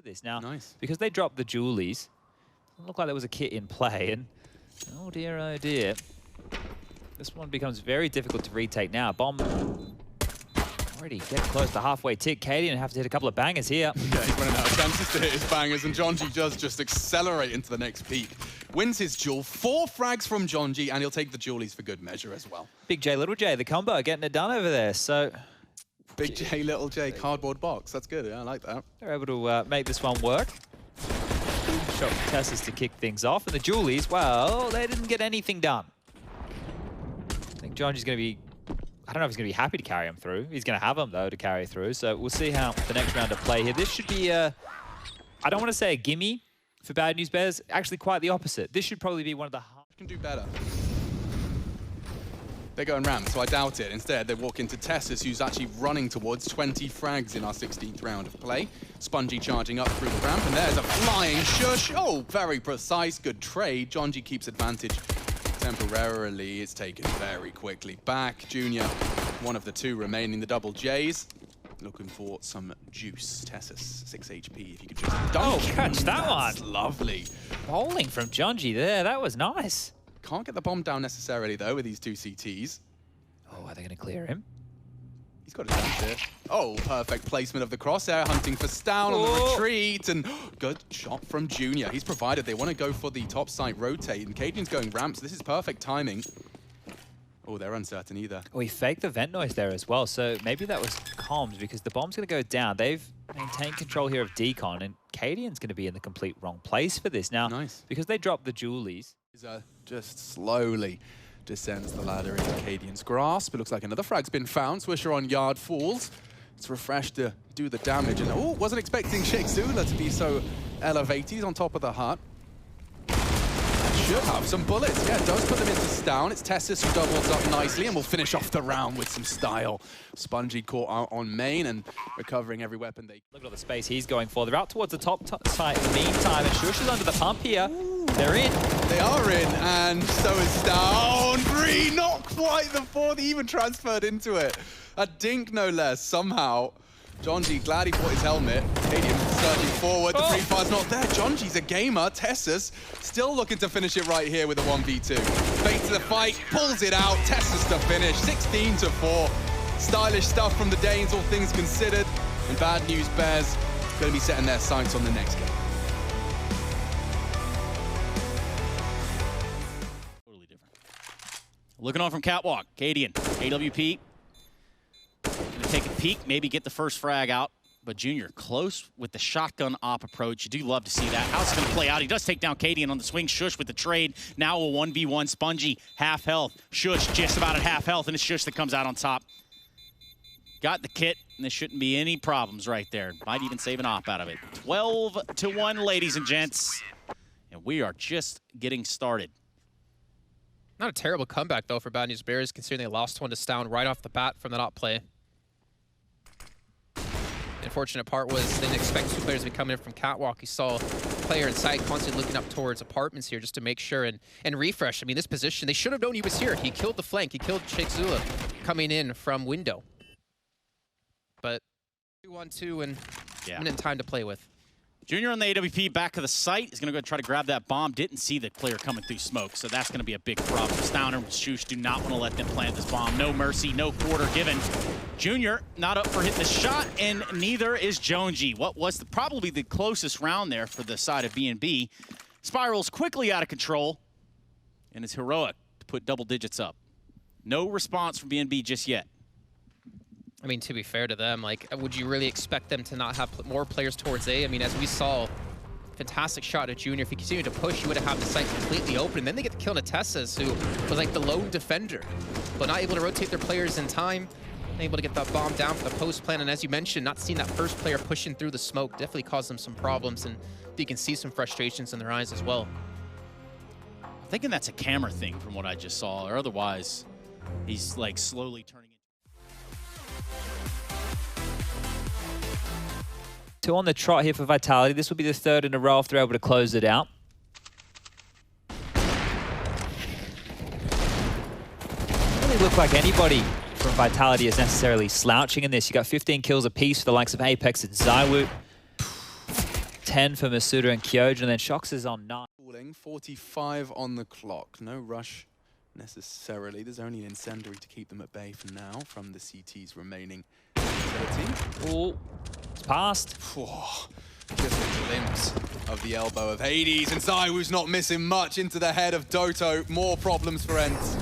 this. Now, because they dropped the Julies, it looked like there was a kit in play, and oh dear, this one becomes very difficult to retake now. Bomb already getting close to halfway tick. Cadian have to hit a couple of bangers here. Yeah, he's running out of chances to hit his bangers, and Jonji does just accelerate into the next peak. Wins his duel, 4 frags from Jonji, and he'll take the Julies for good measure as well. Big J, Little J, the combo getting it done over there. So Big J, Little J, cardboard box. That's good. Yeah, I like that. They're able to make this one work. Shot for Tessus to kick things off, and the Julies, well, they didn't get anything done. I think Jonji's going to be, I don't know if he's going to be happy to carry him through. He's going to have him, though, to carry through. So we'll see how the next round of play here. This should be I don't want to say a gimme for Bad News Bears. Actually, quite the opposite. This should probably be one of the hard. Can do better. They're going ramp, so I doubt it. Instead, they walk into Tessus, who's actually running towards 20 frags in our 16th round of play. Spongy charging up through the ramp, and there's a flying shush. Oh, very precise, good trade. Jonji keeps advantage temporarily. It's taken very quickly back. Junior, one of the 2 remaining, the double Js. Looking for some juice. Tessus, 6 HP, if you could just dunk. Oh, catch that one. Lovely. Bowling from Jonji there. That was nice. Can't get the bomb down necessarily, though, with these 2 CTs. Oh, are they going to clear him? He's got his answer. Oh, perfect placement of the crosshair, hunting for Stown on the retreat, and good shot from Junior. He's provided they want to go for the top site rotate, and Cadian's going ramp, so this is perfect timing. Oh, they're uncertain either. Oh, he faked the vent noise there as well, so maybe that was comms, because the bomb's going to go down. They've maintained control here of Decon, and Cadian's going to be in the complete wrong place for this. Now, because they dropped the Julies. Just slowly descends the ladder into Cadian's grasp. It looks like another frag's been found. Swisher on yard falls. It's refreshed to do the damage. And oh, wasn't expecting Sheikh Zula to be so elevated. He's on top of the hut. Should have some bullets. Yeah, it does put them into Stown. It's Tessus who doubles up nicely, and we'll finish off the round with some style. Spongy caught out on main and recovering every weapon they... Look at all the space he's going for. They're out towards the top site in the meantime, and Shush is under the pump here. They're in. They are in, and so is Stown. 3, not quite the 4th, he even transferred into it. A dink, no less, somehow. Jonji, glad he bought his helmet. Cadian surging forward, the free fire's not there. Jonji's a gamer. Tessus still looking to finish it right here with a 1v2. Fate to the fight, pulls it out. Tessus to finish, 16-4. Stylish stuff from the Danes, all things considered. And Bad News Bears going to be setting their sights on the next game. Totally different. Looking on from Catwalk, Cadian, AWP. Gonna take a peek, maybe get the first frag out. But Junior close with the shotgun op approach. You do love to see that. How's it gonna play out? He does take down Cadian on the swing. Shush with the trade. Now a 1v1. Spongy, half health. Shush just about at half health, and it's Shush that comes out on top. Got the kit, and there shouldn't be any problems right there. Might even save an op out of it. 12-1, ladies and gents. And we are just getting started. Not a terrible comeback, though, for Bad News Bears, considering they lost one to Stown right off the bat from that op play. The unfortunate part was they didn't expect 2 players to be coming in from Catwalk. You saw a player inside constantly looking up towards apartments here just to make sure and refresh. I mean, this position, they should have known he was here. He killed the flank. He killed Sheikh Zula coming in from window. But 2-1-2 and minute time to play with. Junior on the AWP back of the site is going to go try to grab that bomb. Didn't see the player coming through smoke, so that's going to be a big problem. Stowner and Shush do not want to let them plant this bomb. No mercy, no quarter given. Junior not up for hitting the shot, and neither is Jonji. What was probably the closest round there for the side of BNB. Spirals quickly out of control, and it's heroic to put double digits up. No response from BNB just yet. I mean, to be fair to them, like, would you really expect them to not have more players towards A? I mean, as we saw, fantastic shot at Junior. If he continued to push, he would have had the site completely open. And then they get the kill on Tessus, who was like the lone defender, but not able to rotate their players in time. Able to get that bomb down for the post plan. And as you mentioned, not seeing that first player pushing through the smoke definitely caused them some problems. And you can see some frustrations in their eyes as well. I'm thinking that's a camera thing from what I just saw, or otherwise, he's like slowly turning. Two on the trot here for Vitality. This will be the 3rd in a row if they're able to close it out. Doesn't really look like anybody from Vitality is necessarily slouching in this. You got 15 kills apiece for the likes of Apex and Zywoo. 10 for Masuda and Kyojin, and then Shox is on 9. 45 on the clock. No rush necessarily. There's only an incendiary to keep them at bay for now from the CT's remaining utility. Oh, it's passed. Just a glimpse of the elbow of Hades, and ZywOo's not missing much into the head of Doto. More problems for ENCE.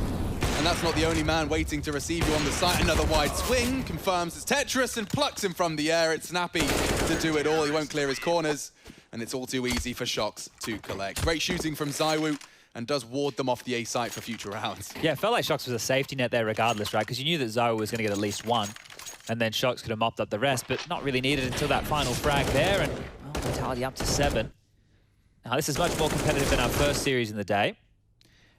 And that's not the only man waiting to receive you on the site. Another wide swing, confirms it's Tetris and plucks him from the air. It's Snappy to do it all. He won't clear his corners, and it's all too easy for Shox to collect. Great shooting from ZywOo, and does ward them off the A site for future rounds. Yeah, it felt like Shox was a safety net there regardless, right? Because you knew that ZywOo was going to get at least one, and then Shox could have mopped up the rest, but not really needed until that final frag there, and Vitality up to 7. Now, this is much more competitive than our first series in the day.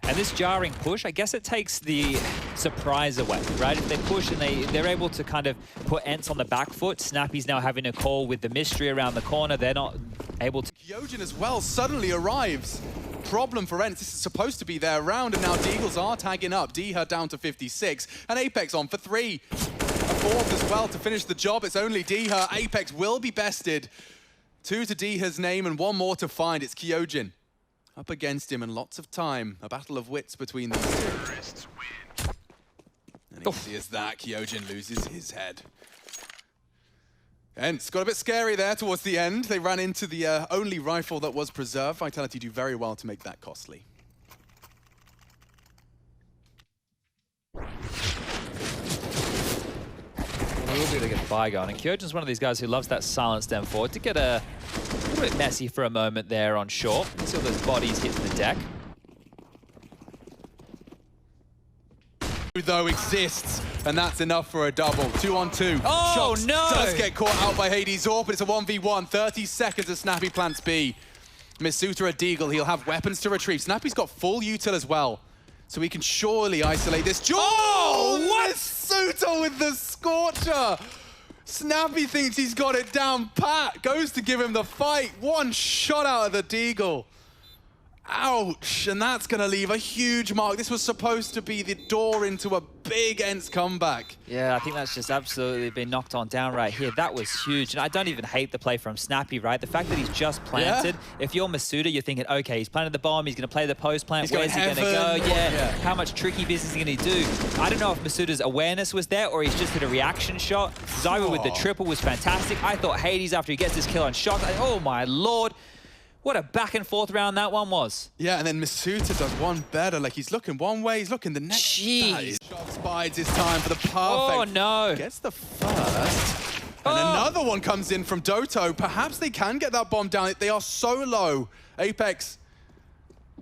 And this jarring push, I guess it takes the surprise away, right? If they push and they're able to kind of put ENCE on the back foot, Snappy's now having a call with the mystery around the corner. They're not able to... Kyojin as well suddenly arrives. Problem for ENCE. This is supposed to be their round, and now Deagles are tagging up. Deha down to 56, and Apex on for 3. A fourth as well to finish the job. It's only Deha. Apex will be bested. 2 to Deha's name, and 1 more to find. It's Kyojin up against him, and lots of time. A battle of wits between these two. And easy as that, Kyojin loses his head. ENCE got a bit scary there towards the end. They ran into the only rifle that was preserved. Vitality do very well to make that costly. A little bit to get the buy going. And Kyojin's one of these guys who loves that silent stem forward to get a little bit messy for a moment there on short. See all those bodies hitting the deck. Though exists, and that's enough for a double. 2 on 2. Oh, Shox no! does get caught out by Hades Orb, but it's a 1v1. 30 seconds as Snappy plants B. Masuda a Deagle, he'll have weapons to retrieve. Snappy's got full util as well, so he can surely isolate this. Oh, what? Masuda with the Scorcher! Snappy thinks he's got it down pat, goes to give him the fight. One shot out of the Deagle. Ouch, and that's going to leave a huge mark. This was supposed to be the door into a big ENCE comeback. Yeah, I think that's just absolutely been knocked on down right here. That was huge, and I don't even hate the play from Snappy, right? The fact that he's just planted. Yeah. If you're Masuda, you're thinking, okay, he's planted the bomb, he's going to play the post plant. Where's he going to go? Yeah. How much tricky business is he going to do? I don't know if Masuda's awareness was there or he's just hit a reaction shot. ZywOo with the triple was fantastic. I thought Hades, after he gets his kill on Shox, oh my lord. What a back and forth round that one was. Yeah, and then Masuda does one better. Like, he's looking one way, he's looking the next. Jeez. Shox bides his time for the perfect. Oh, no. Gets the first. And another one comes in from Doto. Perhaps they can get that bomb down. They are so low. Apex,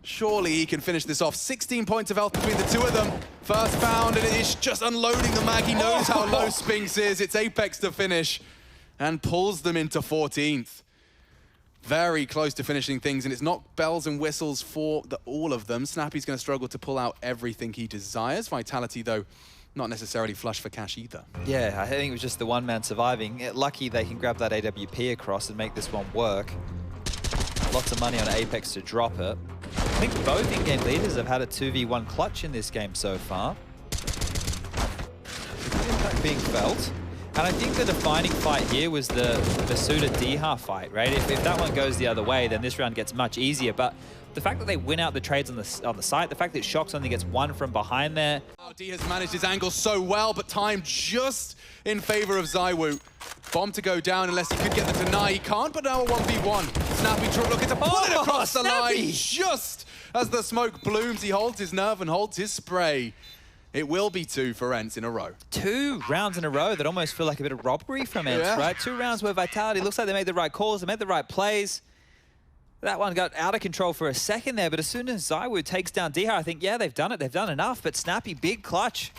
surely he can finish this off. 16 points of health between the two of them. First found, and it is just unloading the mag. He knows how low Spinks is. It's Apex to finish and pulls them into 14th. Very close to finishing things, and it's not bells and whistles for all of them. Snappy's going to struggle to pull out everything he desires. Vitality, though, not necessarily flush for cash either. Yeah, I think it was just the one man surviving. Lucky they can grab that AWP across and make this one work. Lots of money on Apex to drop it. I think both in-game leaders have had a 2v1 clutch in this game so far. Impact being felt. And I think the defining fight here was the Masuda Deha fight, right? If that one goes the other way, then this round gets much easier. But the fact that they win out the trades on the site, the fact that Shox only gets one from behind there. D has managed his angle so well, but time just in favor of ZywOo. Bomb to go down unless he could get the deny. He can't, but now a 1v1. Snappy looking to pull it across the line. Just as the smoke blooms, he holds his nerve and holds his spray. It will be 2 for ENCE in a row. 2 rounds in a row that almost feel like a bit of robbery from ENCE, right? 2 rounds where Vitality looks like they made the right calls, they made the right plays. That one got out of control for a second there, but as soon as ZywOo takes down Deha, I think, yeah, they've done it. They've done enough, but Snappy, big clutch.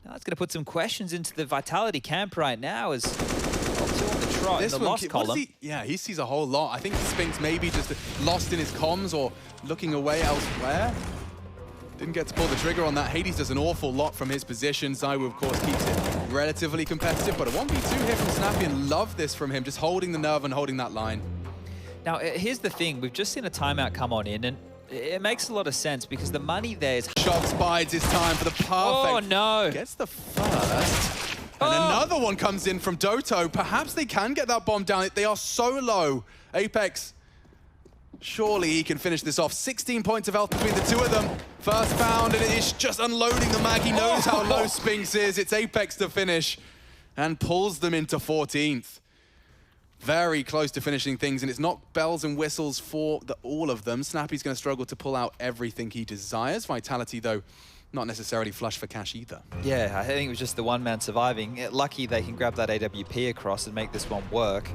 Now it's going to put some questions into the Vitality camp right now as 2 on the trot in the lost column. He sees a whole lot. I think Spinks maybe just lost in his comms or looking away elsewhere. Didn't get to pull the trigger on that. Hades does an awful lot from his position. ZywOo, of course, keeps it relatively competitive, but a 1v2 here from Snappy, and love this from him, just holding the nerve and holding that line. Now, here's the thing. We've just seen a timeout come on in, and it makes a lot of sense because the money there is... Shox bides his time for the perfect... Oh, no. Gets the first. And another one comes in from Doto. Perhaps they can get that bomb down. They are so low. Apex, surely he can finish this off. 16 points of health between the two of them. First found, and it is just unloading the mag. He knows how low Spinks is. It's Apex to finish and pulls them into 14th. Very close to finishing things, and it's not bells and whistles for all of them. Snappy's going to struggle to pull out everything he desires. Vitality, though, not necessarily flush for cash either. Yeah, I think it was just the one man surviving. Lucky they can grab that AWP across and make this one work.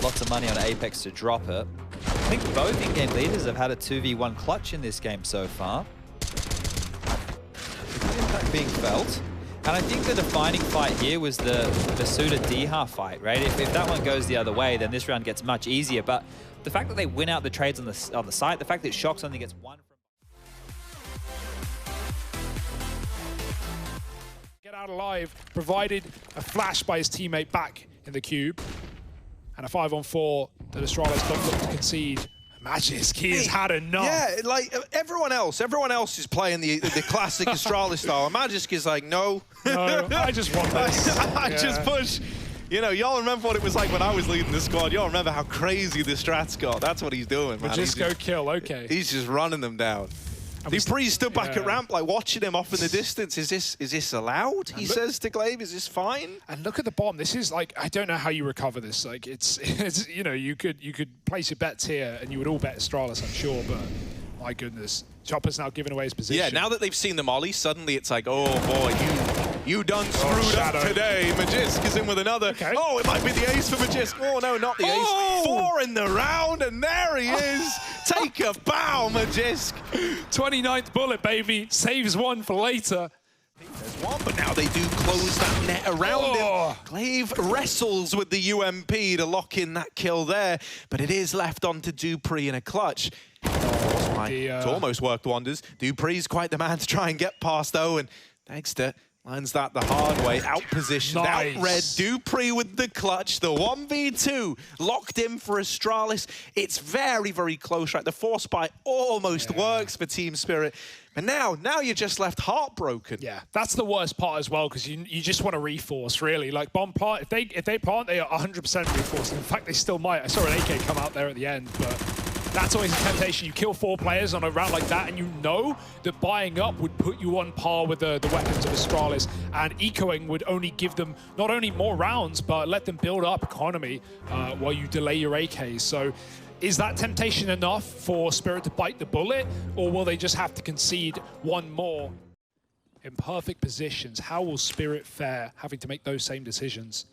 Lots of money on Apex to drop it. I think both in-game leaders have had a 2v1 clutch in this game so far. The impact being felt. And I think the defining fight here was the Suda-Diha fight, right? If that one goes the other way, then this round gets much easier. But the fact that they win out the trades on the site, the fact that Shox only gets one from... Get out alive, provided a flash by his teammate back in the cube. And a 5-on-4 that Astralis don't look to concede. Magisk, he has had enough. Yeah, like everyone else is playing the classic Astralis style. Magisk is like, no. No, I just want this. I just push. You know, y'all remember what it was like when I was leading the squad. Y'all remember how crazy the strats got. That's what he's doing, man. Just go kill, okay. He's just running them down. Dupree stood back at ramp, like watching him off in the distance. Is this allowed? He says to Glaive, is this fine? And look at the bomb. This is like, I don't know how you recover this. Like it's you know, you could place your bets here and you would all bet Astralis, I'm sure, but my goodness. Chopper's now giving away his position. Yeah, now that they've seen the molly, suddenly it's like, oh boy, you done screwed up today. Magisk is in with another. Okay. Oh, it might be the ace for Magisk. Oh no, not the ace. 4 in the round, and there he is. Take a bow, Magisk. 29th bullet, baby. Saves one for later. There's one, but now they do close that net around him. Glaive wrestles with the UMP to lock in that kill there, but it is left on to Dupree in a clutch. It's almost worked wonders. Dupree's quite the man to try and get past, though, and Dexter lands that the hard way, out-positioned, out-red. Dupree with the clutch, the 1v2 locked in for Astralis. It's very, very close, right? The force spy almost works for Team Spirit. But now you're just left heartbroken. Yeah, that's the worst part as well, because you just want to reforce, really. Like, bomb plant, if they plant, they are 100% reinforced. In fact, they still might. I saw an AK come out there at the end, but that's always a temptation. You kill 4 players on a round like that, and you know that buying up would put you on par with the weapons of Astralis, and ecoing would only give them not only more rounds, but let them build up economy while you delay your AKs. So is that temptation enough for Spirit to bite the bullet, or will they just have to concede one more? In perfect positions, how will Spirit fare having to make those same decisions?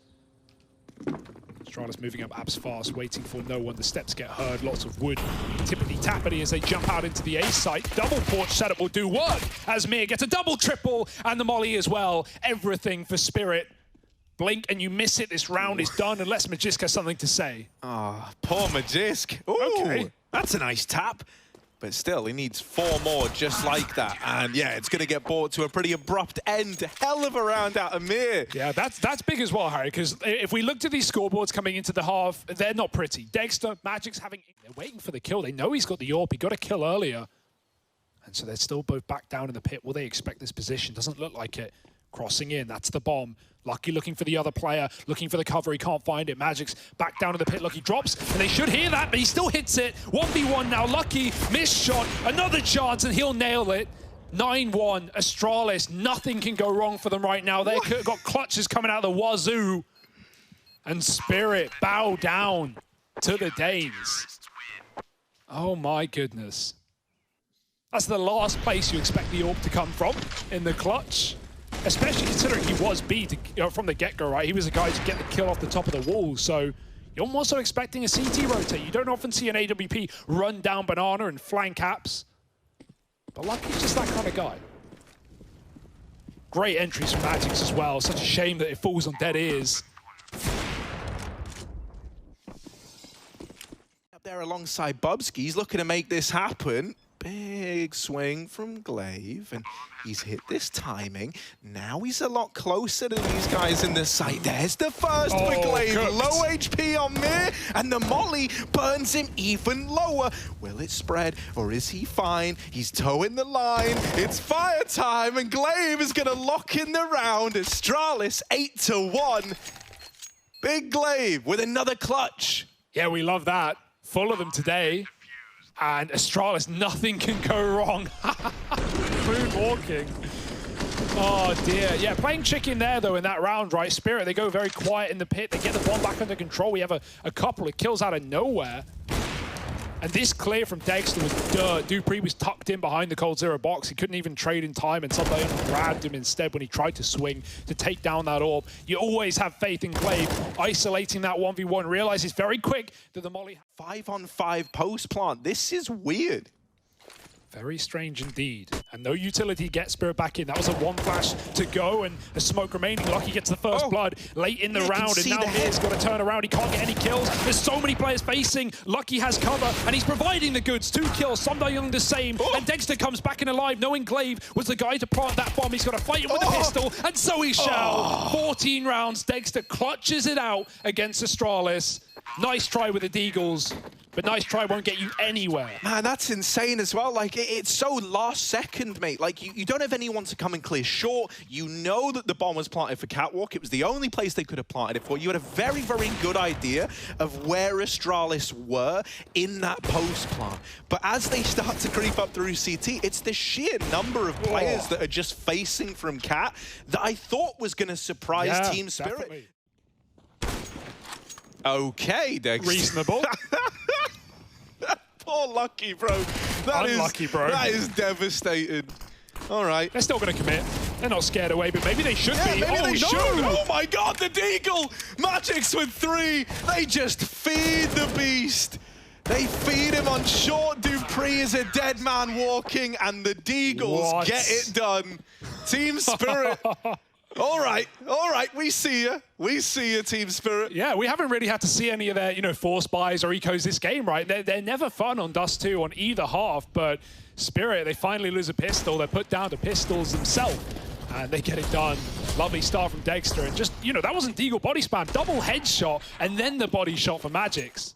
Astralis moving up apps fast, waiting for no one. The steps get heard, lots of wood. Typically tappity as they jump out into the A site. Double porch setup will do work as Mir gets a double triple and the molly as well. Everything for Spirit. Blink and you miss it, this round is done unless Magisk has something to say. Ah, poor Magisk. Ooh, Okay. That's a nice tap. But still, he needs 4 more just like that. And yeah, it's going to get brought to a pretty abrupt end. Hell of a round out of Mir. Yeah, that's big as well, Harry, because if we looked at these scoreboards coming into the half, they're not pretty. Dexter, Magic's they're waiting for the kill. They know he's got the AWP. He got a kill earlier. And so they're still both back down in the pit. Will they expect this position? Doesn't look like it. Crossing in, that's the bomb. Lucky looking for the other player, looking for the cover, he can't find it. Magic's back down in the pit, Lucky drops, and they should hear that, but he still hits it. 1v1 now, Lucky, missed shot, another chance, and he'll nail it. 9-1, Astralis, nothing can go wrong for them right now. They've got clutches coming out of the wazoo. And Spirit bow down to the Danes. Oh my goodness. That's the last place you expect the AWP to come from in the clutch. Especially considering he was B from the get-go, right? He was the guy to get the kill off the top of the wall. So you're also expecting a CT rotate. You don't often see an AWP run down banana and flank apps. But Lucky's just that kind of guy. Great entries from Magic's as well. Such a shame that it falls on dead ears. Up there alongside Bubsky, he's looking to make this happen. Big swing from Glaive, and he's hit this timing. Now he's a lot closer to these guys in the site. There's the first for Glaive. Cooked. Low HP on Mir, and the molly burns him even lower. Will it spread, or is he fine? He's towing the line. It's fire time, and Glaive is going to lock in the round. Astralis 8-1. Big Glaive with another clutch. Yeah, we love that. Full of them today. And Astralis, nothing can go wrong. Moonwalking. Oh dear. Yeah, playing chicken there though in that round, right? Spirit, they go very quiet in the pit. They get the bomb back under control. We have a couple of kills out of nowhere. And this clear from Dexter was dirt. Dupree was tucked in behind the Cold Zero box. He couldn't even trade in time, and somebody grabbed him instead when he tried to swing to take down that orb. You always have faith in Glaive isolating that 1v1. Realizes very quick that the molly... 5-on-5 post plant. This is weird. Very strange indeed. And no utility gets Spirit back in. That was a one flash to go and a smoke remaining. Lucky gets the first blood late in the round, and now Mir's got to turn around. He can't get any kills. There's so many players facing. Lucky has cover, and he's providing the goods. 2 kills, Sundown the same. And Dexter comes back in alive, knowing Glaive was the guy to plant that bomb. He's got to fight him with the pistol, and so he shall. 14 rounds, Dexter clutches it out against Astralis. Nice try with the Deagles, but nice try won't get you anywhere. Man, that's insane as well. Like, it's so last second, mate. Like, you don't have anyone to come and clear short. You know that the bomb was planted for Catwalk. It was the only place they could have planted it for. You had a very, very good idea of where Astralis were in that post plant. But as they start to creep up through CT, it's the sheer number of players that are just facing from Cat that I thought was going to surprise Team Spirit. Definitely. Okay, Dexter. Reasonable. Poor Lucky, bro. Unlucky, bro. That is devastating. All right. They're still going to commit. They're not scared away, but maybe they should be. Maybe they should. No! Oh my God, the Deagle. Magic's with 3. They just feed the beast. They feed him on short. Dupree is a dead man walking, and the Deagles get it done. Team Spirit. All right, we see you, Team Spirit. Yeah, we haven't really had to see any of their, force buys or ecos this game, right? They're never fun on Dust 2 on either half, but Spirit, they finally lose a pistol. They're put down to pistols themselves, and they get it done. Lovely start from Dexter, and just, that wasn't Deagle body spam. Double headshot, and then the body shot for Magix.